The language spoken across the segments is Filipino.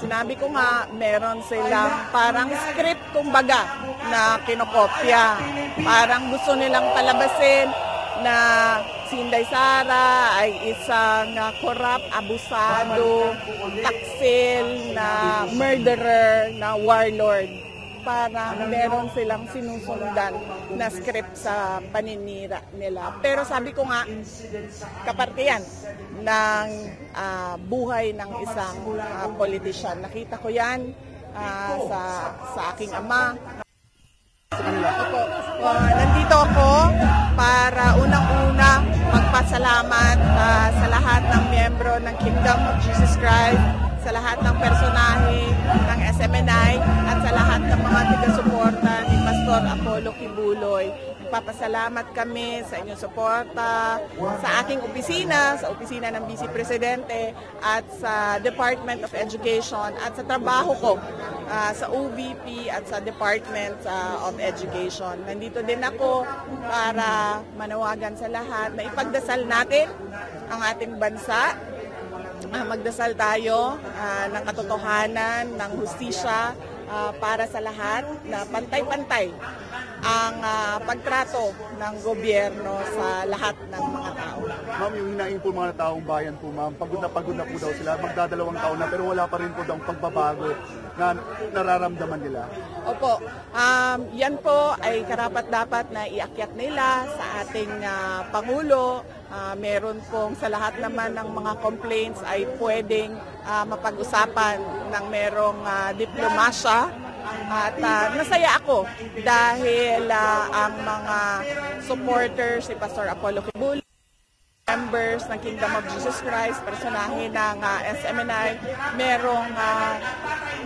Sinabi ko nga, meron silang parang script kumbaga na kinokopya. Parang gusto nilang palabasin na si Inday Sara ay isang corrupt, abusado, taksil, na murderer, na warlord. Parang meron silang sinusundan na script sa paninira nila. Pero sabi ko nga, kaparte yan ng buhay ng isang politician. Nakita ko yan sa aking ama. Opo, nandito ako para unang-una magpasalamat sa lahat ng miyembro ng Kingdom of Jesus Christ, sa lahat ng personahe ng SMNI at sa lahat ng mga taga-suporta ni Pastor Apollo Kibuloy. Nagpapasalamat kami sa inyong suporta, sa aking opisina, sa opisina ng Vice Presidente at sa Department of Education at sa trabaho ko sa OVP at sa Department of Education. Nandito din ako para manawagan sa lahat na ipagdasal natin ang ating bansa. Magdasal tayo ng katotohanan, ng hustisya para sa lahat, na pantay-pantay ang pagtrato ng gobyerno sa lahat ng mga tao. Ma'am, yung hinaing po mga taong bayan po, ma'am, pagod na po daw sila, magdadalawang taon na, pero wala pa rin po daw pagbabago na nararamdaman nila. Opo, yan po ay karapat-dapat na iakyat nila sa ating Pangulo. Meron pong sa lahat naman ng mga complaints ay pwedeng mapag-usapan ng merong diplomasya. At nasaya ako dahil ang mga supporters ni Pastor Apollo Kibuloy, members ng Kingdom of Jesus Christ, personahe ng SMNI, merong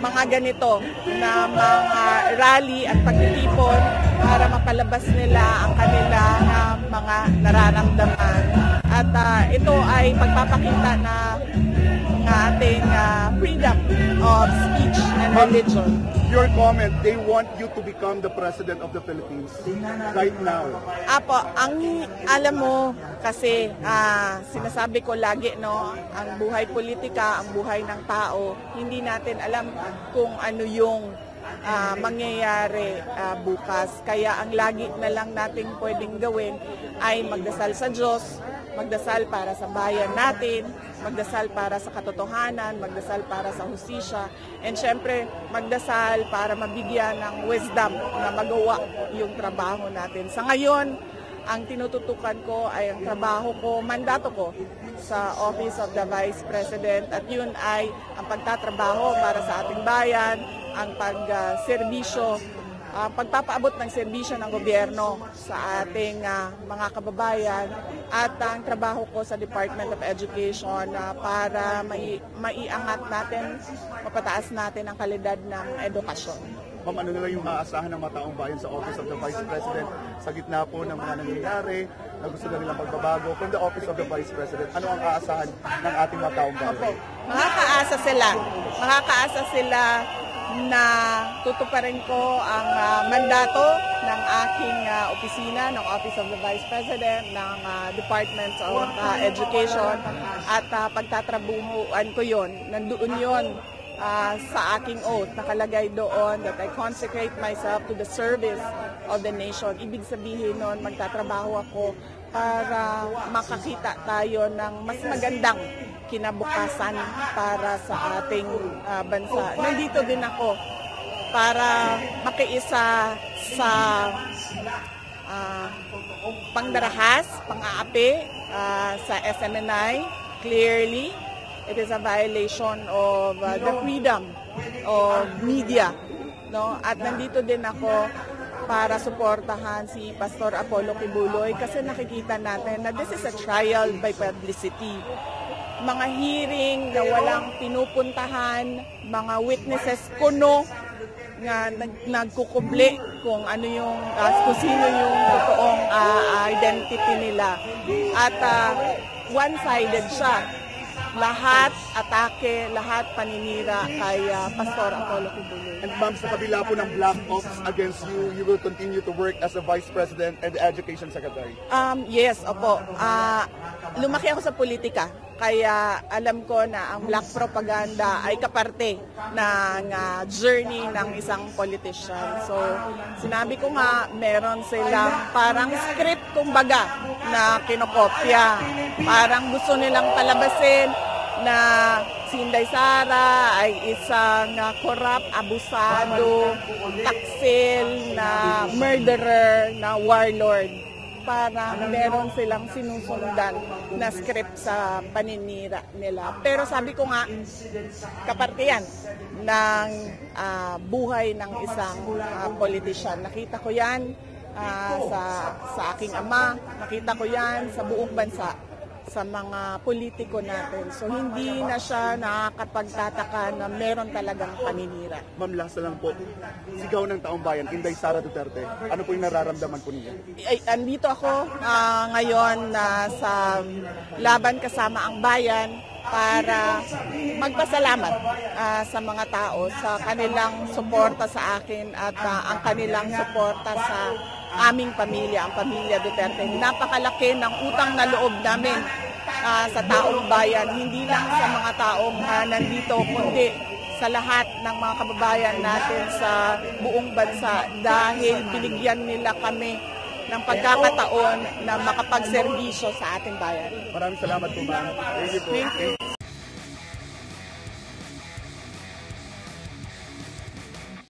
mga ganito na mga rally at pagtitipon para mapalabas nila ang kanila mga nararamdaman. At ito ay pagpapakita na ng ating freedom of speech and religion. Your comment, they want you to become the President of the Philippines right now. Apo, ang alam mo kasi sinasabi ko lagi, no, ang buhay politika, ang buhay ng tao, hindi natin alam kung ano yung mangyayari bukas. Kaya ang lagi na lang nating pwedeng gawin ay magdasal sa Diyos, magdasal para sa bayan natin, magdasal para sa katotohanan, magdasal para sa hustisya, and syempre magdasal para mabigyan ng wisdom na magawa yung trabaho natin. Sa ngayon, ang tinututukan ko ay ang trabaho ko, mandato ko sa Office of the Vice President, at yun ay ang pagtatrabaho para sa ating bayan, ang pagserbisyo, pagpapaabot ng serbisyo ng gobyerno sa ating mga kababayan, at ang trabaho ko sa Department of Education para maiangat natin, mapataas natin ang kalidad ng edukasyon. Ma'am, ano na lang yung aasahan ng mga taong bayan sa Office of the Vice President sa gitna po ng mga nangyayari na gusto na nilang pagbabago from the Office of the Vice President? Ano ang aasahan ng ating mga taong bayan? Opo, makakaasa sila na tutuparin ko ang mandato ng aking opisina, ng Office of the Vice President, ng Department of Education, at pagtatrabuhuan ko yun. Nandoon yun sa aking oath, nakalagay doon that I consecrate myself to the service of the nation. Ibig sabihin nun, magtatrabaho ako para makakita tayo ng mas magandang kinabukasan para sa ating bansa. Nandito din ako para makiisa sa pangdarahas, pang-aapi sa SMNI. Clearly, it is a violation of the freedom of media, no? At nandito din ako para suportahan si Pastor Apollo Kibuloy kasi nakikita natin na this is a trial by publicity. Mga hearing na walang pinupuntahan, mga witnesses kuno nga nagkukubli kung ano yung kung sino yung totoong identity nila. At one-sided siya. Lahat atake, lahat paninira kay Pastor Apollo Kibuloy. And ma'am, sa kabila po ng black ops against you, you will continue to work as a Vice President and the Education Secretary? Yes, opo. Lumaki ako sa politika. Kaya alam ko na ang black propaganda ay kaparte ng journey ng isang politician. So sinabi ko nga, meron silang parang script kumbaga na kinokopya. Parang gusto nilang palabasin na si Inday Sara ay isang corrupt, abusado, taksil, na murderer, na warlord. Parang meron silang sinusundan na script sa paninira nila. Pero sabi ko nga, kaparte yan ng buhay ng isang politician. Nakita ko yan sa aking ama, nakita ko yan sa buong bansa, sa mga politiko natin. So hindi na siya nakakapagtataka na meron talagang paninira. Ma'am, last lang po. Sigaw ng taong bayan, Inday Sara Duterte. Ano po yung nararamdaman po ninyo? Andito ako ngayon sa Laban Kasama ang Bayan para magpasalamat sa mga tao sa kanilang suporta sa akin at ang kanilang suporta sa aming pamilya, ang pamilya Duterte. Napakalaki ng utang na loob namin sa taong bayan, hindi lang sa mga taong nandito, kundi sa lahat ng mga kababayan natin sa buong bansa dahil binigyan nila kami ng pagkakataon na makapagserbisyo sa ating bayan. Maraming salamat po, ma'am. Thank you po. Thank you.